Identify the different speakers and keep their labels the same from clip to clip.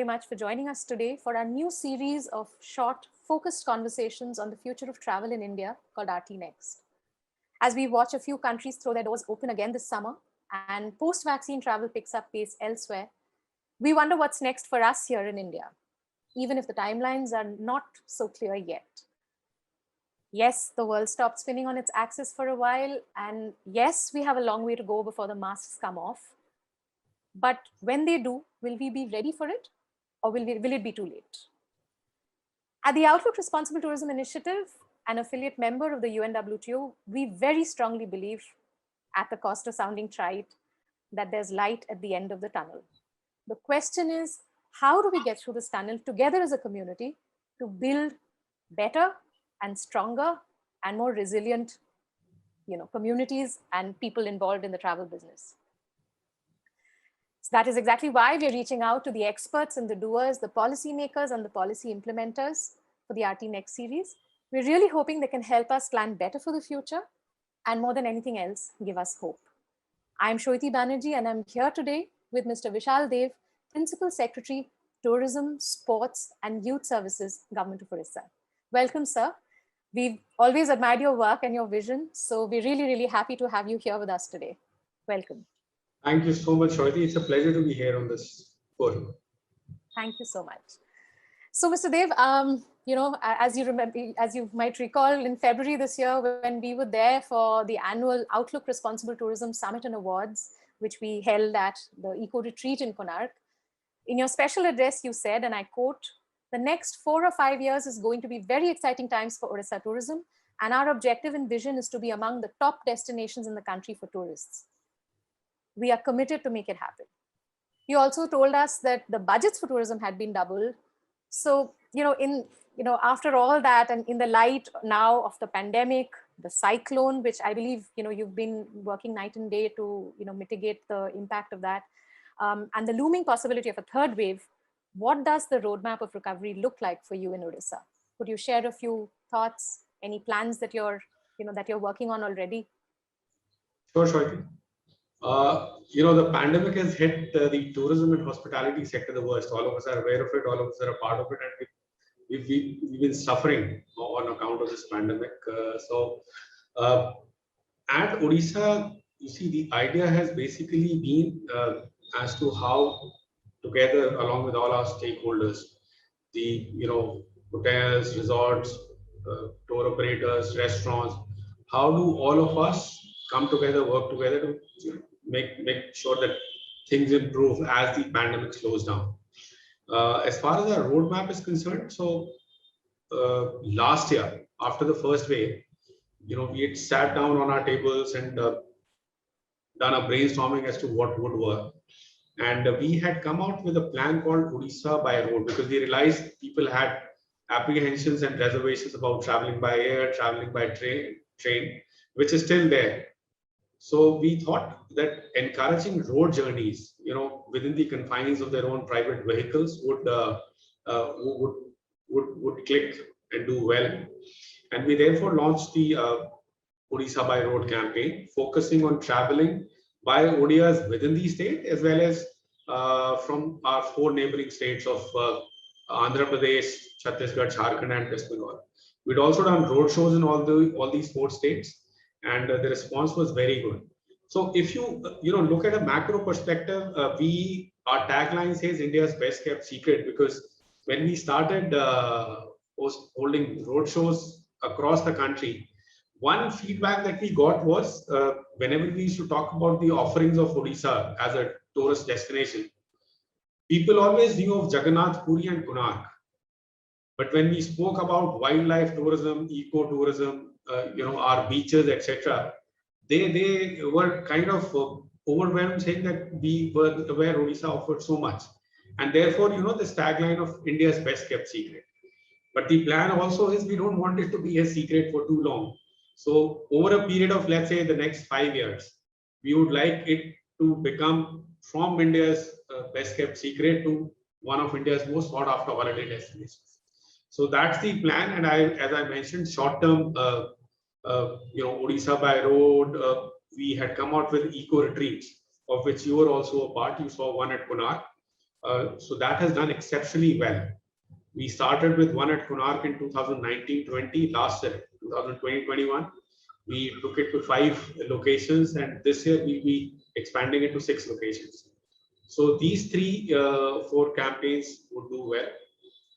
Speaker 1: very much for joining us today for our new series of short, focused conversations on the future of travel in India called RT Next. As we watch a few countries throw their doors open again this summer and post-vaccine travel picks up pace elsewhere, we wonder what's next for us here in India, even if the timelines are not so clear yet. Yes, the world stopped spinning on its axis for a while, and yes, we have a long way to go before the masks come off. But when they do, will we be ready for it, or will it be too late? At the Outlook Responsible Tourism Initiative, an affiliate member of the UNWTO, we very strongly believe, at the cost of sounding trite, that there's light at the end of the tunnel. The question is, how do we get through this tunnel together as a community to build better and stronger and more resilient, communities and people involved in the travel business? So that is exactly why we're reaching out to the experts and the doers, the policymakers and the policy implementers for the RT Next series. We're really hoping they can help us plan better for the future and more than anything else, give us hope. I'm Shweti Banerjee and I'm here today with Mr. Vishal Dev, Principal Secretary, Tourism, Sports and Youth Services, Govt of Odisha. Welcome, sir. We've always admired your work and your vision, so we're really, really happy to have you here with us today. Welcome.
Speaker 2: Thank you so much, Shweti. It's a pleasure to be here on this forum.
Speaker 1: Thank you so much. So, Mr. Dev, as you might recall, in February this year, when we were there for the annual Outlook Responsible Tourism Summit and Awards, which we held at the Eco Retreat in Konark, in your special address, you said, and I quote, "The next 4 or 5 years is going to be very exciting times for Odisha tourism, and our objective and vision is to be among the top destinations in the country for tourists. We are committed to make it happen." You also told us that the budgets for tourism had been doubled. So, after all that, and in the light now of the pandemic, the cyclone, which I believe, you've been working night and day to, mitigate the impact of that, and the looming possibility of a third wave, what does the roadmap of recovery look like for you in Odisha? Could you share a few thoughts, any plans that you're working on already?
Speaker 2: Sure, Shweti. The pandemic has hit the tourism and hospitality sector the worst. All of us are aware of it. All of us are a part of it, and we've been suffering on account of this pandemic. At Odisha, you see, the idea has basically been as to how, together along with all our stakeholders, the hotels, resorts, tour operators, restaurants, how do all of us come together, work together to make sure that things improve as the pandemic slows down. As far as our roadmap is concerned, so last year after the first wave, we had sat down on our tables and done a brainstorming as to what would work, and we had come out with a plan called Odisha by road, because we realized people had apprehensions and reservations about traveling by air, traveling by train, which is still there. So we thought that encouraging road journeys, within the confines of their own private vehicles would click and do well. And we therefore launched the Odisha by Road campaign, focusing on traveling by ODIs within the state, as well as from our 4 neighboring states of Andhra Pradesh, Chhattisgarh, Jharkhand, and West Bengal. We'd also done road shows in all these 4 states. And the response was very good. So if you look at a macro perspective, our tagline says India's best kept secret, because when we started holding road shows across the country, one feedback that we got was whenever we used to talk about the offerings of Odisha as a tourist destination, people always knew of Jagannath, Puri and Konark. But when we spoke about wildlife tourism, eco-tourism, our beaches, etc., they were kind of overwhelmed, saying that we were aware Odisha offered so much. And therefore, this tagline of India's best kept secret. But the plan also is we don't want it to be a secret for too long. So over a period of, let's say, the next 5 years, we would like it to become from India's best kept secret to one of India's most sought after holiday destinations. So that's the plan. And as I mentioned, short term, Odisha by road, we had come out with eco retreats, of which you were also a part. You saw one at Konark. So that has done exceptionally well. We started with one at Konark in 2019-20, last year, 2020-21. We took it to 5 locations, and this year we'll be expanding it to 6 locations. So these 4 campaigns would do well,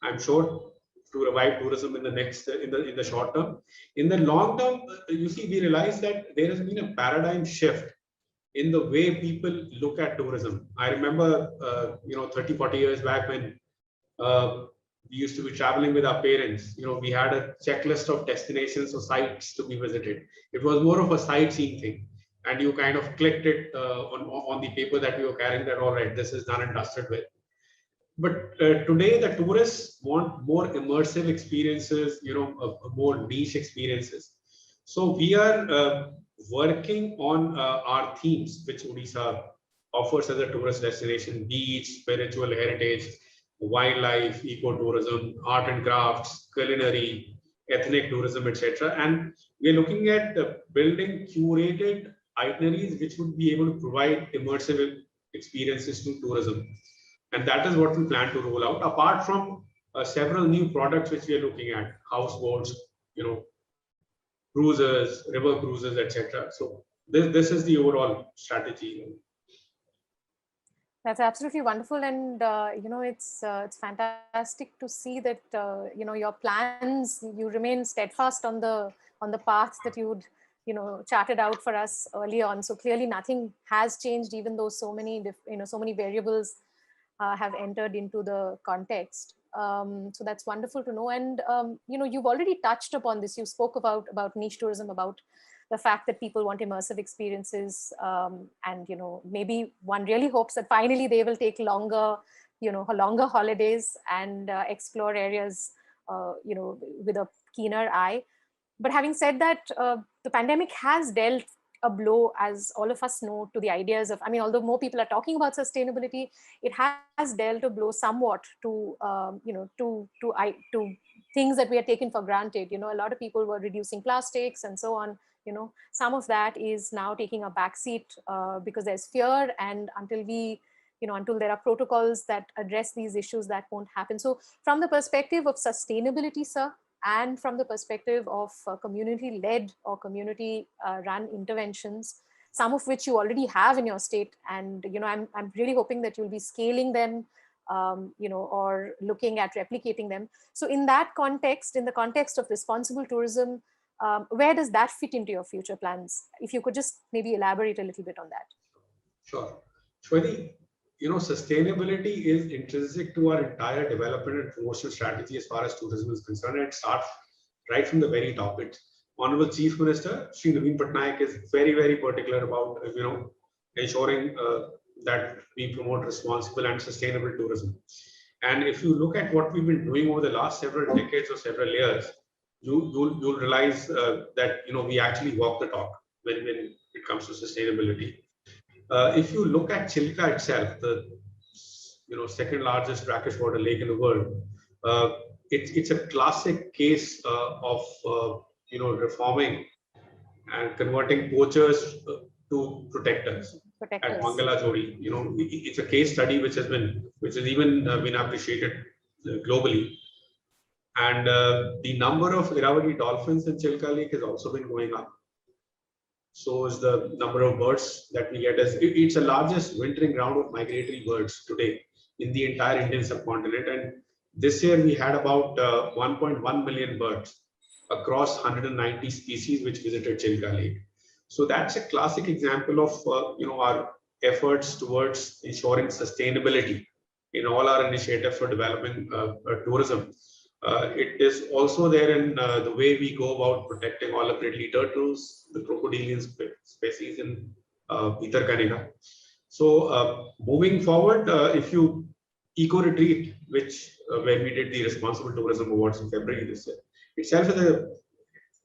Speaker 2: I'm sure, to revive tourism in the next in the short term. In the long term, you see, we realize that there has been a paradigm shift in the way people look at tourism. I remember, 30, 40 years back when uh, we used to be traveling with our parents. We had a checklist of destinations or sites to be visited. It was more of a sightseeing thing, and you kind of clicked it on the paper that you were carrying. That all right, this is done and dusted with. But today, the tourists want more immersive experiences. More niche experiences. So we are working on our themes, which Odisha offers as a tourist destination: beach, spiritual heritage, wildlife, ecotourism, art and crafts, culinary, ethnic tourism, etc. And we're looking at building curated itineraries which would be able to provide immersive experiences to tourism. And that is what we plan to roll out, apart from several new products which we are looking at: houseboats, you know, cruises, river cruises, etc. So this is the overall strategy.
Speaker 1: That's absolutely wonderful, and it's fantastic to see that your plans, you remain steadfast on the path that you'd charted out for us early on. So clearly, nothing has changed, even though so many variables have entered into the context. So that's wonderful to know. And you've already touched upon this. You spoke about niche tourism, about the fact that people want immersive experiences, and maybe one really hopes that finally they will take longer holidays and explore areas with a keener eye. But having said that, the pandemic has dealt a blow, as all of us know, to the ideas of, I mean, although more people are talking about sustainability, it has dealt a blow somewhat to to things that we are taken for granted. A lot of people were reducing plastics and so on. Some of that is now taking a backseat because there's fear, and until there are protocols that address these issues, that won't happen. So from the perspective of sustainability, sir, and from the perspective of community-led or community-run interventions, some of which you already have in your state, and I'm really hoping that you'll be scaling them, or looking at replicating them. So in that context, in the context of responsible tourism, where does that fit into your future plans? If you could just maybe elaborate a little bit on that.
Speaker 2: Sure. Shweti, sustainability is intrinsic to our entire development and promotion strategy as far as tourism is concerned. And it starts right from the very top. Honorable Chief Minister Sri Naveen Patnaik is very, very particular about ensuring that we promote responsible and sustainable tourism. And if you look at what we've been doing over the last several decades or several years, you'll realize that we actually walk the talk when it comes to sustainability. If you look at Chilka itself, the second largest brackish water lake in the world, it's a classic case of reforming and converting poachers to protectors. At Mangala Jodi, it's a case study which has even been appreciated globally. And the number of Irrawaddy dolphins in Chilka Lake has also been going up. So is the number of birds that we get. It's the largest wintering ground of migratory birds today in the entire Indian subcontinent. And this year we had about 1.1 million birds across 190 species which visited Chilka Lake. So that's a classic example of our efforts towards ensuring sustainability in all our initiatives for developing tourism. It is also there in the way we go about protecting all the prickly turtles, the crocodilian species in Bhitarkanika. So moving forward, if you Eco Retreat, where we did the Responsible Tourism Awards in February this year, itself is an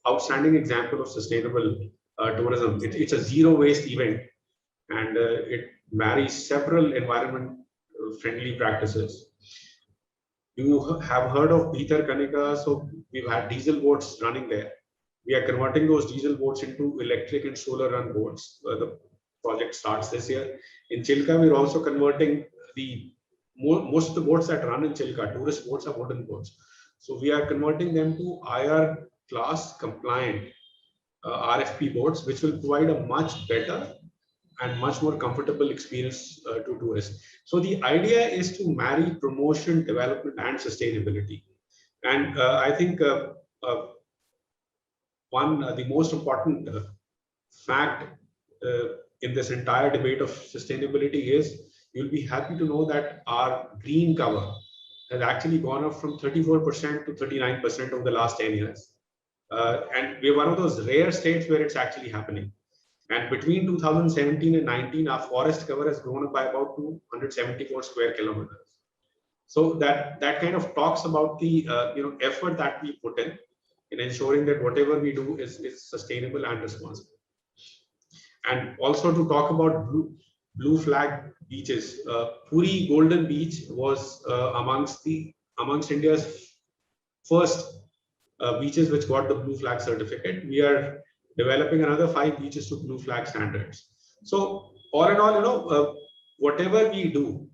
Speaker 2: outstanding example of sustainable tourism. It's a zero waste event, and it marries several environment-friendly practices. You have heard of Bhitarkanika, so we've had diesel boats running there. We are converting those diesel boats into electric and solar run boats. The project starts this year. In Chilka, we're also converting the most of the boats that run in Chilka, tourist boats, are wooden boats. So we are converting them to IR class compliant RFP boats, which will provide a much better and much more comfortable experience to tourists. So the idea is to marry promotion, development, and sustainability. And I think the most important fact in this entire debate of sustainability is, you'll be happy to know that our green cover has actually gone up from 34% to 39% over the last 10 years. And we're one of those rare states where it's actually happening. And between 2017 and 19, our forest cover has grown up by about 274 square kilometers. So that kind of talks about the effort that we put in ensuring that whatever we do is sustainable and responsible. And also to talk about blue flag beaches, Puri Golden Beach was amongst India's first beaches which got the blue flag certificate. We are developing another 5 beaches to blue flag standards. So all in all, whatever we do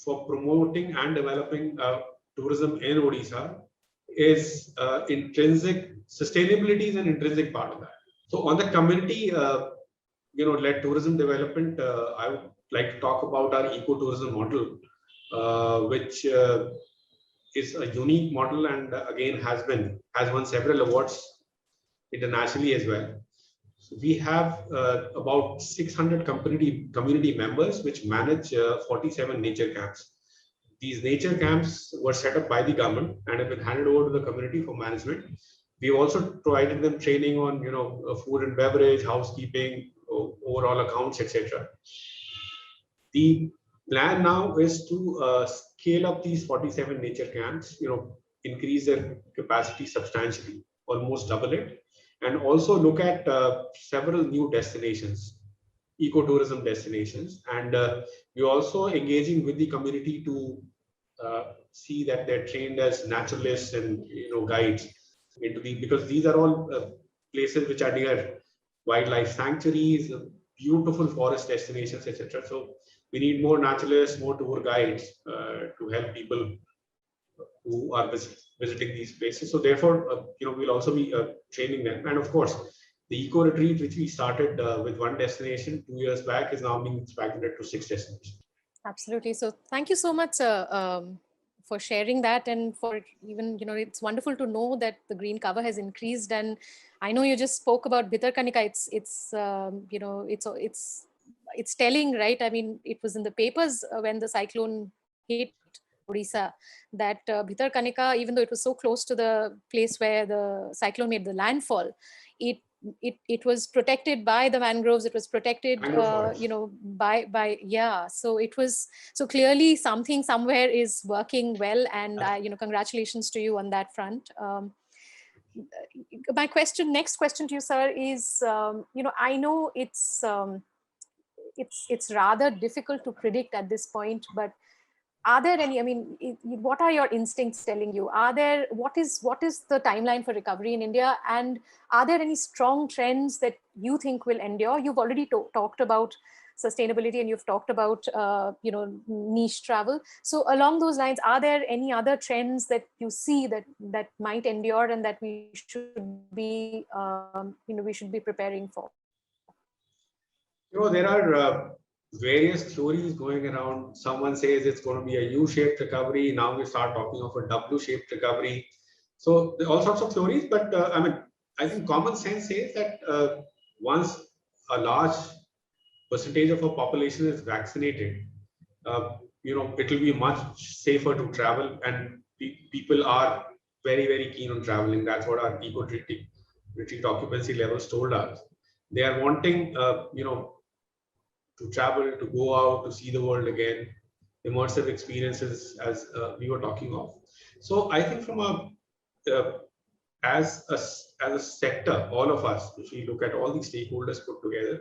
Speaker 2: for promoting and developing tourism in Odisha is intrinsic. Sustainability is an intrinsic part of that. So on the community, led tourism development, I would like to talk about our ecotourism model, which is a unique model and again has won several awards internationally as well. So we have about 600 community members which manage 47 nature camps. These nature camps were set up by the government and have been handed over to the community for management. We've also provided them training on food and beverage, housekeeping, overall accounts, etc. The plan now is to scale up these 47 nature camps, increase their capacity substantially, almost double it, and also look at several new destinations, ecotourism destinations. And we're also engaging with the community to see that they're trained as naturalists and guides because these are all places which are near wildlife sanctuaries, beautiful forest destinations, etc. So we need more naturalists, more tour guides to help people who are visiting these places. So therefore, we'll also be training them. And of course, the eco retreat, which we started with 1 destination 2 years back, is now being expanded to 6 destinations.
Speaker 1: Absolutely. So thank you so much for sharing that, and for even, it's wonderful to know that the green cover has increased. And I know you just spoke about Bhitarkanika. It's telling, right? I mean, it was in the papers when the cyclone hit Odisha that Bhitarkanika, even though it was so close to the place where the cyclone made the landfall, it was protected by the mangroves. It was protected so it was, so clearly something somewhere is working well, and congratulations to you on that front. My next question to you, sir, is I know it's rather difficult to predict at this point, but are there any, what are your instincts telling you? What is the timeline for recovery in India? And are there any strong trends that you think will endure? You've already talked about sustainability, and you've talked about, niche travel. So along those lines, are there any other trends that you see that might endure and that we should be, preparing for?
Speaker 2: There are various theories going around. Someone says it's going to be a U-shaped recovery. Now we start talking of a W-shaped recovery. So there are all sorts of theories, but I think common sense says that once a large percentage of our population is vaccinated, it will be much safer to travel, and people are very, very keen on traveling. That's what our eco retreat occupancy levels told us. They are wanting, to travel, to go out, to see the world again, immersive experiences, as we were talking of. So I think from as a sector, all of us, if we look at all the stakeholders put together,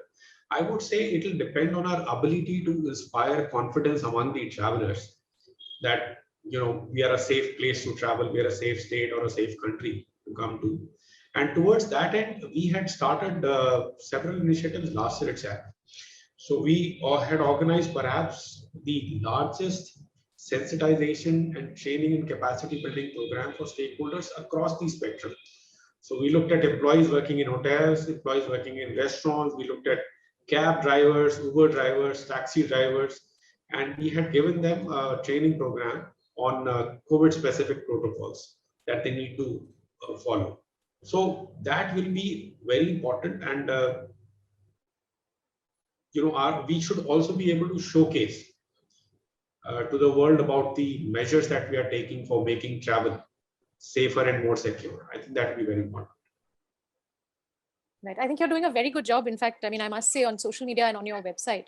Speaker 2: I would say it will depend on our ability to inspire confidence among the travelers that we are a safe place to travel, we are a safe state or a safe country to come to. And towards that end, we had started several initiatives last year itself. So we had organized perhaps the largest sensitization and training and capacity building program for stakeholders across the spectrum. So we looked at employees working in hotels, employees working in restaurants. We looked at cab drivers, Uber drivers, taxi drivers, and we had given them a training program on COVID-specific protocols that they need to follow. So that will be very important, and we should also be able to showcase to the world about the measures that we are taking for making travel safer and more secure. I think that will be very important.
Speaker 1: Right. I think you're doing a very good job. In fact, I mean, I must say on social media and on your website,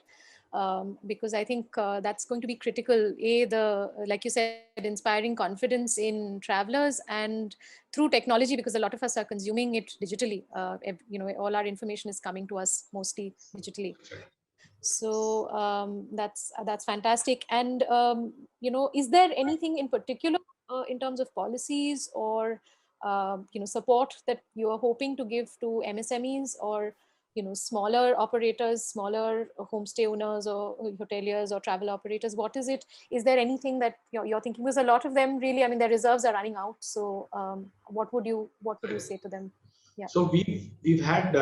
Speaker 1: because I think that's going to be critical. Like you said, inspiring confidence in travelers and through technology, because a lot of us are consuming it digitally. All our information is coming to us mostly digitally. So that's fantastic. And is there anything in particular in terms of policies or support that you are hoping to give to MSMEs or smaller operators, smaller homestay owners or hoteliers or travel operators? What is it? Is there anything that you're thinking? Because a lot of them really, I mean, their reserves are running out. So what would you say to them? Yeah.
Speaker 2: So we've had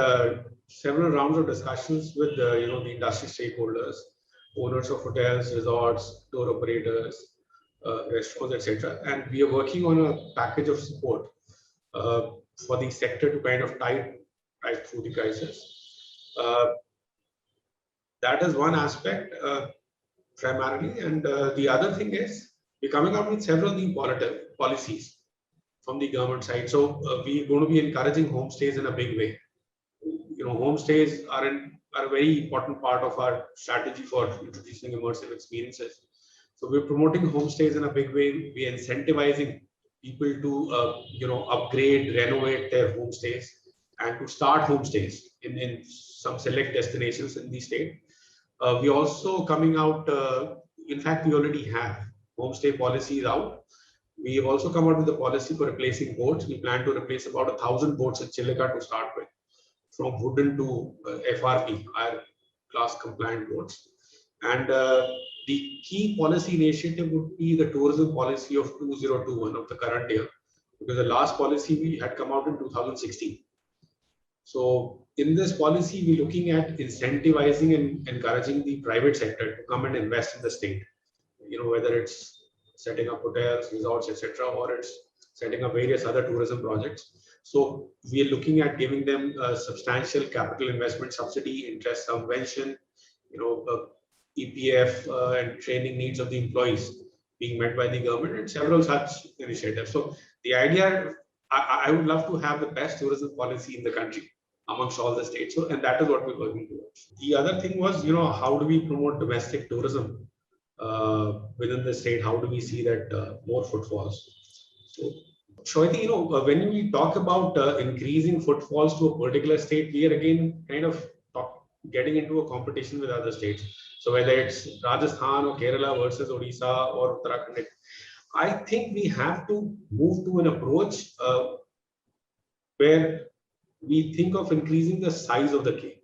Speaker 2: several rounds of discussions with the industry stakeholders, owners of hotels, resorts, tour operators, restaurants, etc. And we are working on a package of support for the sector to kind of tide through the crisis. That is one aspect primarily, and the other thing is we're coming out with several new policies from the government side. So we're going to be encouraging homestays in a big way. Homestays are a very important part of our strategy for introducing immersive experiences. So we're promoting homestays in a big way. We're incentivizing people to upgrade, renovate their homestays, and to start homestays in some select destinations in the state. We also coming out. In fact, we already have homestay policies out. We have also come out with a policy for replacing boats. We plan to replace about 1,000 boats in Chilika to start with, from wooden to FRP, higher class compliant boats. And the key policy initiative would be the tourism policy of 2021 of the current year, because the last policy we had come out in 2016. So in this policy, we're looking at incentivizing and encouraging the private sector to come and invest in the state. Whether it's setting up hotels, resorts, etc., or it's setting up various other tourism projects. So we are looking at giving them a substantial capital investment subsidy, interest subvention, EPF and training needs of the employees being met by the government, and several such initiatives. So the idea, I would love to have the best tourism policy in the country amongst all the states. So, and that is what we're working towards. The other thing was, how do we promote domestic tourism within the state? How do we see that more footfalls? So I think, when we talk about increasing footfalls to a particular state, we are again kind of getting into a competition with other states. So whether it's Rajasthan or Kerala versus Odisha or Uttarakhand, I think we have to move to an approach where we think of increasing the size of the cake.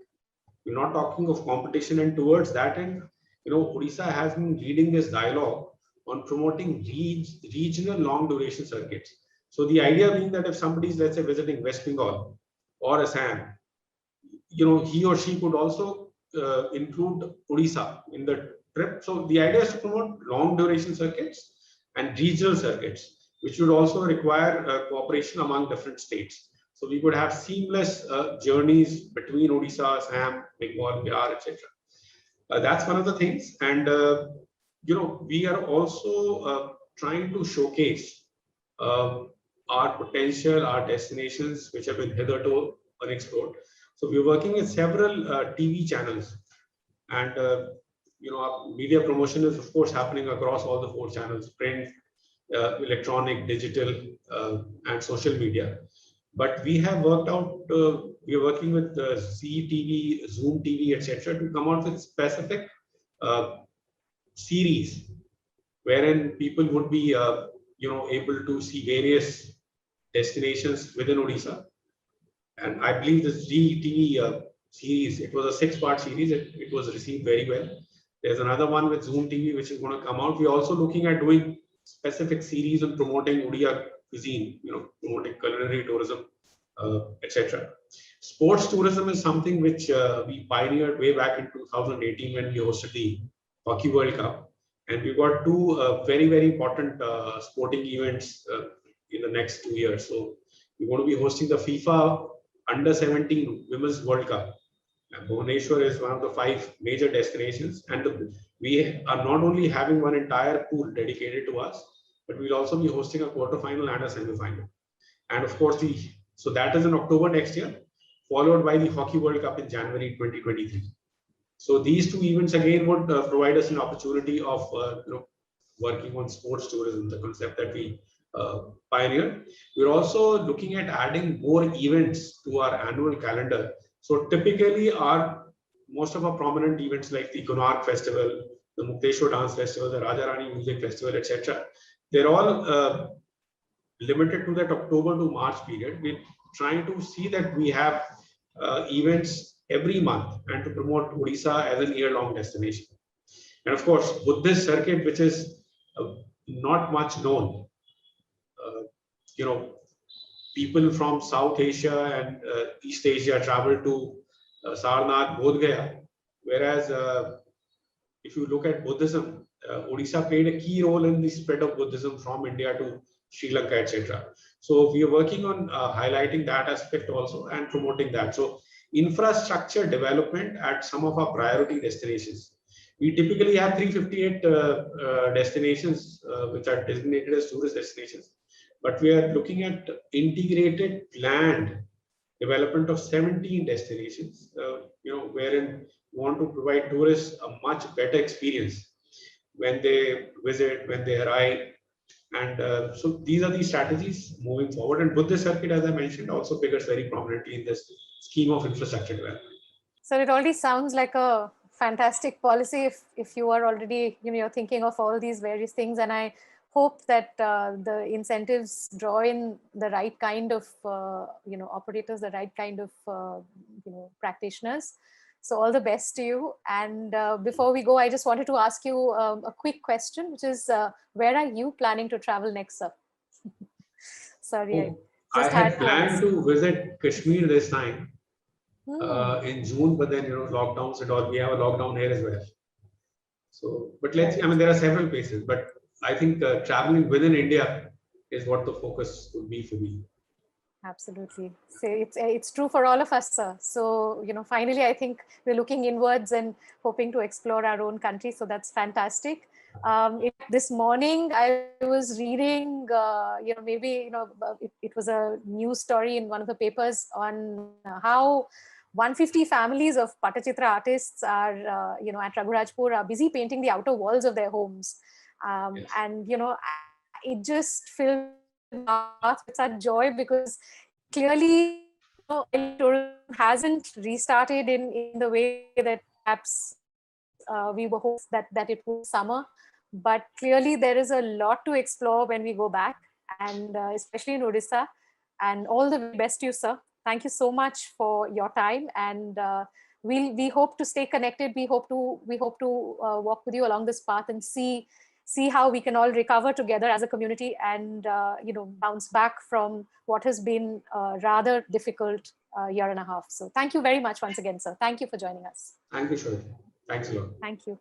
Speaker 2: We're not talking of competition, and towards that end, Odisha has been leading this dialogue on promoting regional long duration circuits. So the idea being that if somebody is, let's say, visiting West Bengal or Assam, he or she could also include Odisha in the trip. So the idea is to promote long duration circuits and regional circuits, which would also require cooperation among different states. So we could have seamless journeys between Odisha, Assam, Bengal, Bihar, etc. That's one of the things. And, we are also trying to showcase our potential, our destinations, which have been hitherto unexplored. So we're working with several TV channels, and our media promotion is of course happening across all the 4 channels: print, electronic, digital, and social media. But we have worked out. We are working with CTV, Zoom TV, etc., to come out with specific series wherein people would be able to see various destinations within Odisha. And I believe this GTV series, it was a 6-part series. It was received very well. There's another one with Zoom TV, which is going to come out. We're also looking at doing specific series on promoting Odia cuisine, promoting culinary tourism, etc. Sports tourism is something which we pioneered way back in 2018 when we hosted the Hockey World Cup. And we've got two very, very important sporting events in the next 2 years. So we're going to be hosting the FIFA Under 17 Women's World Cup. And Bhubaneswar is one of the 5 major destinations. And we are not only having one entire pool dedicated to us, but we'll also be hosting a quarterfinal and a semi-final. And of course, so that is in October next year, followed by the Hockey World Cup in January 2023. So these two events again would provide us an opportunity of working on sports tourism, the concept that we pioneered. We're also looking at adding more events to our annual calendar. So typically, most of our prominent events like the Konark Festival, the Mukteshwar Dance Festival, the Raja Rani Music Festival, etc., they're all limited to that October to March period. We're trying to see that we have events every month and to promote Odisha as an year-long destination. And of course, Buddhist circuit, which is not much known, people from South Asia and East Asia travel to Sarnath, Bodh Gaya, whereas if you look at Buddhism, Odisha played a key role in the spread of Buddhism from India to Sri Lanka, etc. So we are working on highlighting that aspect also and promoting that. So infrastructure development at some of our priority destinations. We typically have 358 destinations which are designated as tourist destinations, but we are looking at integrated planned development of 17 destinations, wherein we want to provide tourists a much better experience when they visit, when they arrive. And so these are the strategies moving forward. And Buddhist circuit, as I mentioned, also figures very prominently in this scheme of infrastructure development.
Speaker 1: So it already sounds like a fantastic policy if you are already, you're thinking of all these various things. And I hope that the incentives draw in the right kind of, operators, the right kind of, practitioners. So all the best to you. And before we go, I just wanted to ask you a quick question, which is, where are you planning to travel next, sir? Sorry,
Speaker 2: I had planned to visit Kashmir this time in June, but then, lockdowns and all, we have a lockdown here as well. So, but let's see, there are several places, but I think traveling within India is what the focus would be for me.
Speaker 1: Absolutely. So it's true for all of us, sir. So, finally, I think we're looking inwards and hoping to explore our own country. So that's fantastic. This morning, I was reading, it was a news story in one of the papers on how 150 families of Patachitra artists are, at Raghurajpur are busy painting the outer walls of their homes. Yes. And, it just filled my heart with such joy because clearly, tourism hasn't restarted in the way that perhaps we were hoping that it would summer. But clearly, there is a lot to explore when we go back, and especially in Odisha. And all the best to you, sir. Thank you so much for your time, and we hope to stay connected. We hope to walk with you along this path and see how we can all recover together as a community and bounce back from what has been a rather difficult year and a half. So thank you very much once again, sir. Thank you for joining us.
Speaker 2: Thank you, Shweta. Thanks a lot.
Speaker 1: Thank you.